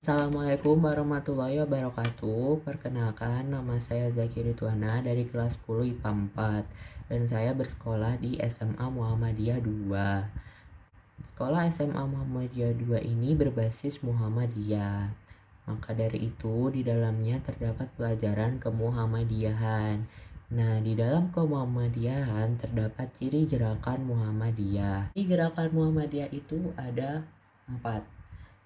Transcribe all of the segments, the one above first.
Assalamualaikum warahmatullahi wabarakatuh. Perkenalkan, nama saya Zaki Ridwana dari kelas 10 IPA 4 dan saya bersekolah di SMA Muhammadiyah 2. Sekolah SMA Muhammadiyah 2 ini berbasis Muhammadiyah. Maka dari itu, di dalamnya terdapat pelajaran kemuhammadiyahan. Nah, di dalam kemuhammadiyahan terdapat ciri gerakan Muhammadiyah. Di gerakan Muhammadiyah itu ada 4.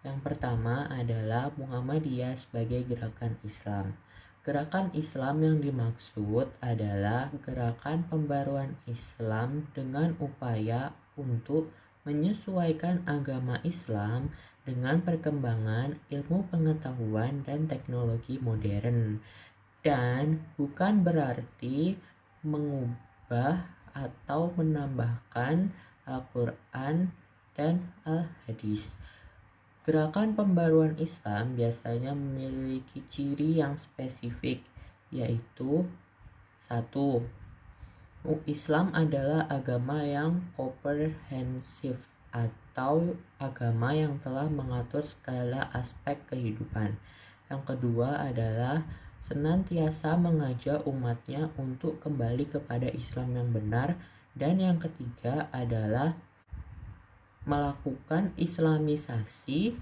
Yang pertama adalah Muhammadiyah sebagai gerakan Islam. Gerakan Islam yang dimaksud adalah gerakan pembaruan Islam dengan upaya untuk menyesuaikan agama Islam dengan perkembangan ilmu pengetahuan dan teknologi modern, dan bukan berarti mengubah atau menambahkan Al-Quran dan Al-Hadis. Gerakan pembaruan Islam biasanya memiliki ciri yang spesifik, yaitu 1. Islam adalah agama yang komprehensif atau agama yang telah mengatur segala aspek kehidupan. Yang kedua adalah senantiasa mengajak umatnya untuk kembali kepada Islam yang benar. Dan yang ketiga adalah melakukan islamisasi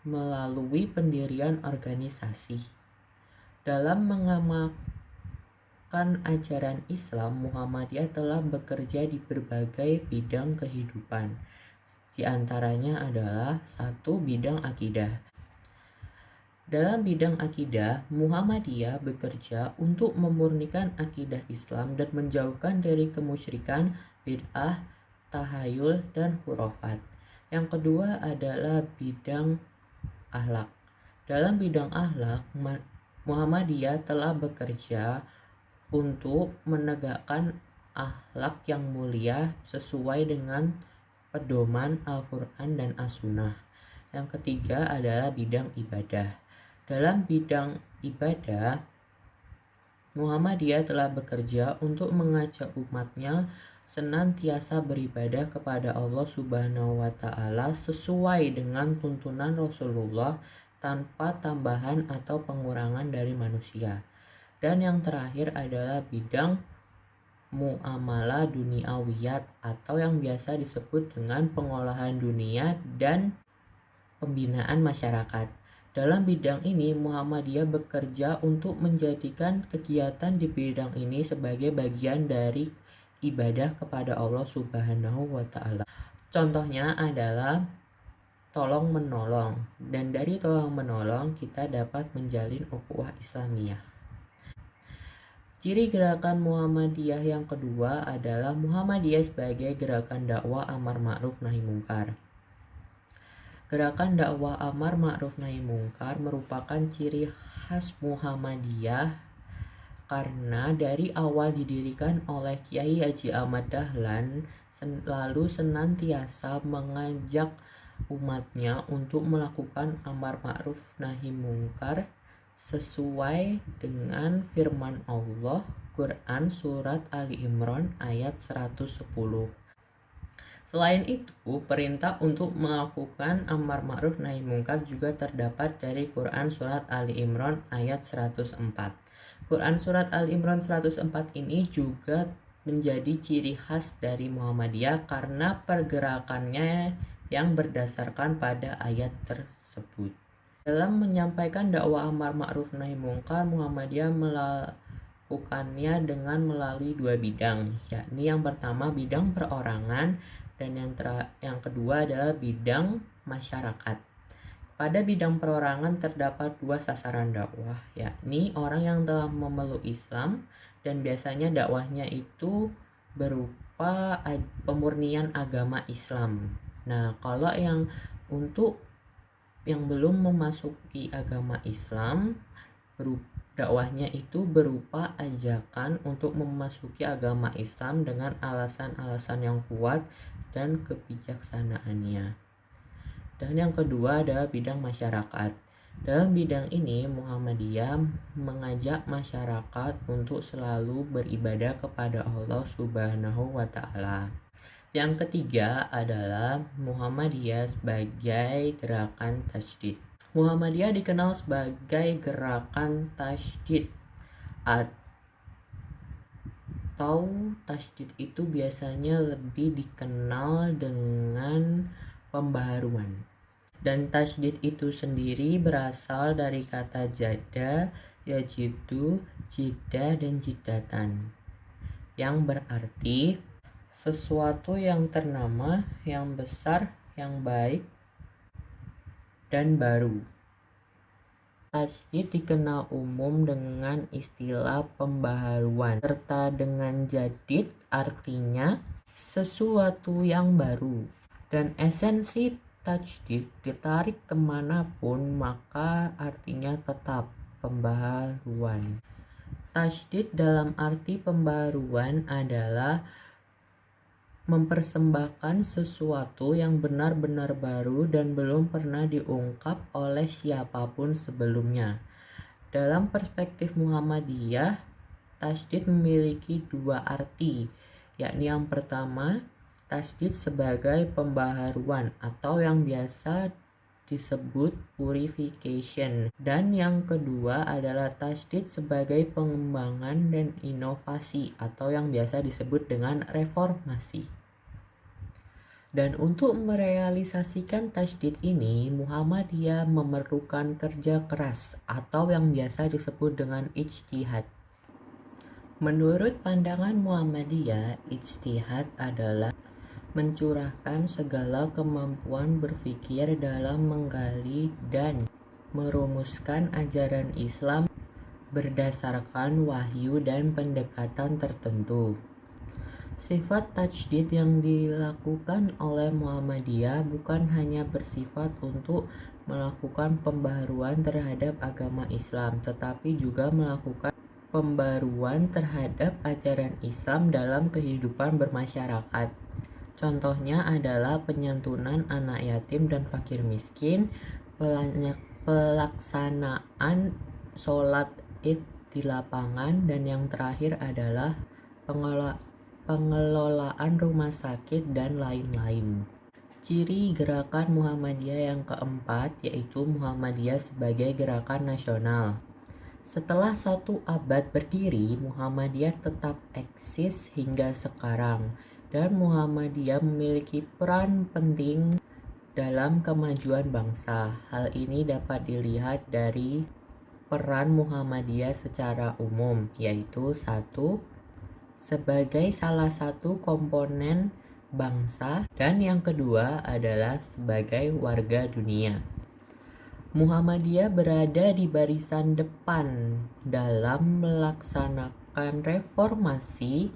melalui pendirian organisasi. Dalam mengamalkan ajaran Islam, Muhammadiyah telah bekerja di berbagai bidang kehidupan. Di antaranya adalah 1. Bidang akidah. Dalam bidang akidah, Muhammadiyah bekerja untuk memurnikan akidah Islam dan menjauhkan dari kemusyrikan, bid'ah, tahayul, dan khurafat. Yang kedua adalah bidang akhlak. Dalam bidang akhlak, Muhammadiyah telah bekerja untuk menegakkan akhlak yang mulia sesuai dengan pedoman Al-Quran dan As-Sunnah. Yang ketiga adalah bidang ibadah. Dalam bidang ibadah, Muhammadiyah telah bekerja untuk mengajak umatnya senantiasa beribadah kepada Allah Subhanahu wa Ta'ala sesuai dengan tuntunan Rasulullah tanpa tambahan atau pengurangan dari manusia. Dan yang terakhir adalah bidang muamalah duniawiyat atau yang biasa disebut dengan pengolahan dunia dan pembinaan masyarakat. Dalam bidang ini, Muhammadiyah bekerja untuk menjadikan kegiatan di bidang ini sebagai bagian dari ibadah kepada Allah Subhanahu wa Ta'ala. Contohnya adalah tolong menolong, dan dari tolong menolong kita dapat menjalin ukhuwah Islamiyah. Ciri gerakan Muhammadiyah yang kedua adalah Muhammadiyah sebagai gerakan dakwah amar ma'ruf nahi mungkar. Gerakan dakwah amar ma'ruf nahi mungkar merupakan ciri khas Muhammadiyah karena dari awal didirikan oleh Kiai Haji Ahmad Dahlan, lalu senantiasa mengajak umatnya untuk melakukan amar ma'ruf nahi mungkar sesuai dengan firman Allah Quran Surat Ali Imran ayat 110. Selain itu, perintah untuk melakukan amar ma'ruf nahi mungkar juga terdapat dari Quran Surat Ali Imran ayat 104. Quran Surat Ali Imran 104 ini juga menjadi ciri khas dari Muhammadiyah karena pergerakannya yang berdasarkan pada ayat tersebut. Dalam menyampaikan dakwah amar ma'ruf nahi mungkar, Muhammadiyah melakukannya dengan melalui 2 bidang, yakni yang pertama bidang perorangan dan yang kedua adalah bidang masyarakat. Pada bidang perorangan terdapat 2 sasaran dakwah, yakni orang yang telah memeluk Islam dan biasanya dakwahnya itu berupa pemurnian agama Islam. Nah, kalau untuk yang belum memasuki agama Islam, dakwahnya itu berupa ajakan untuk memasuki agama Islam dengan alasan-alasan yang kuat dan kebijaksanaannya. Dan yang kedua adalah bidang masyarakat. Dalam bidang ini, Muhammadiyah mengajak masyarakat untuk selalu beribadah kepada Allah Subhanahu wa Ta'ala. Yang ketiga adalah Muhammadiyah sebagai gerakan tajdid. Muhammadiyah dikenal sebagai gerakan tasydid atau tasydid itu biasanya lebih dikenal dengan pembaharuan. Dan tasydid itu sendiri berasal dari kata jada, yajidu, jida, dan jidatan, yang berarti sesuatu yang ternama, yang besar, yang baik, dan baru. Tasydid dikenal umum dengan istilah pembaharuan, serta dengan jadid artinya sesuatu yang baru. Dan esensi tajdid ditarik kemanapun maka artinya tetap pembaharuan. Tajdid dalam arti pembaharuan adalah mempersembahkan sesuatu yang benar-benar baru dan belum pernah diungkap oleh siapapun sebelumnya. Dalam perspektif Muhammadiyah, tajdid memiliki dua arti, yakni yang pertama, tajdid sebagai pembaharuan atau yang biasa disebut purification, dan yang kedua adalah tajdid sebagai pengembangan dan inovasi atau yang biasa disebut dengan reformasi. Dan untuk merealisasikan tajdid ini, Muhammadiyah memerlukan kerja keras atau yang biasa disebut dengan ijtihad. Menurut pandangan Muhammadiyah, ijtihad adalah mencurahkan segala kemampuan berpikir dalam menggali dan merumuskan ajaran Islam berdasarkan wahyu dan pendekatan tertentu. Sifat tajdid yang dilakukan oleh Muhammadiyah bukan hanya bersifat untuk melakukan pembaharuan terhadap agama Islam, tetapi juga melakukan pembaruan terhadap ajaran Islam dalam kehidupan bermasyarakat. Contohnya adalah penyantunan anak yatim dan fakir miskin, pelaksanaan sholat id di lapangan, dan yang terakhir adalah pengelolaan rumah sakit dan lain-lain. Ciri gerakan Muhammadiyah yang keempat yaitu Muhammadiyah sebagai gerakan nasional. Setelah 1 abad berdiri, Muhammadiyah tetap eksis hingga sekarang, dan Muhammadiyah memiliki peran penting dalam kemajuan bangsa. Hal ini dapat dilihat dari peran Muhammadiyah secara umum, yaitu 1. Sebagai salah satu komponen bangsa, dan yang kedua adalah sebagai warga dunia. Muhammadiyah berada di barisan depan dalam melaksanakan reformasi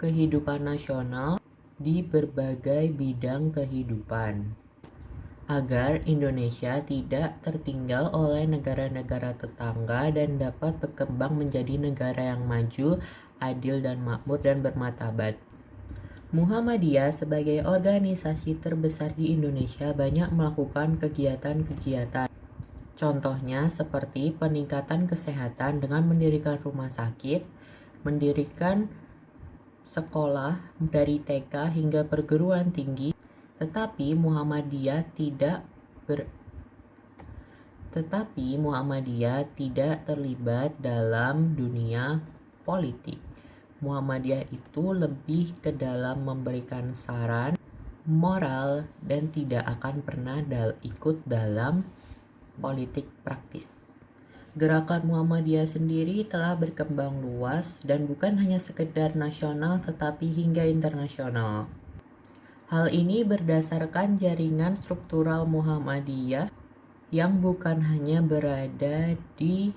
kehidupan nasional di berbagai bidang kehidupan, agar Indonesia tidak tertinggal oleh negara-negara tetangga dan dapat berkembang menjadi negara yang maju, adil dan makmur dan bermartabat. Muhammadiyah sebagai organisasi terbesar di Indonesia banyak melakukan kegiatan-kegiatan. Contohnya seperti peningkatan kesehatan dengan mendirikan rumah sakit, mendirikan sekolah dari TK hingga perguruan tinggi, tetapi Muhammadiyah tidak terlibat dalam dunia politik. Muhammadiyah itu lebih ke dalam memberikan saran moral dan tidak akan pernah ikut dalam politik praktis. Gerakan Muhammadiyah sendiri telah berkembang luas dan bukan hanya sekedar nasional tetapi hingga internasional. Hal ini berdasarkan jaringan struktural Muhammadiyah yang bukan hanya berada di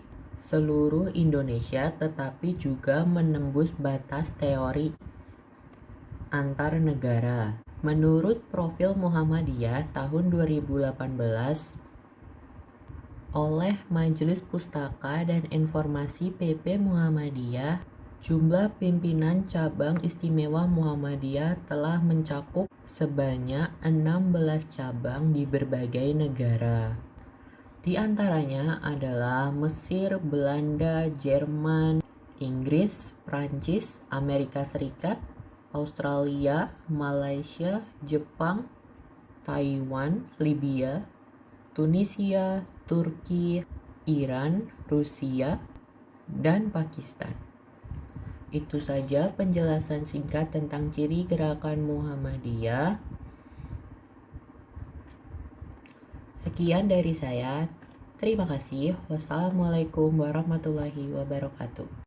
seluruh Indonesia tetapi juga menembus batas teori antar negara. Menurut profil Muhammadiyah tahun 2018 oleh Majelis Pustaka dan Informasi PP Muhammadiyah, jumlah pimpinan cabang istimewa Muhammadiyah telah mencakup sebanyak 16 cabang di berbagai negara. Di antaranya adalah Mesir, Belanda, Jerman, Inggris, Prancis, Amerika Serikat, Australia, Malaysia, Jepang, Taiwan, Libya, Tunisia, Turki, Iran, Rusia, dan Pakistan. Itu saja penjelasan singkat tentang ciri gerakan Muhammadiyah. Sekian dari saya. Terima kasih. Wassalamualaikum warahmatullahi wabarakatuh.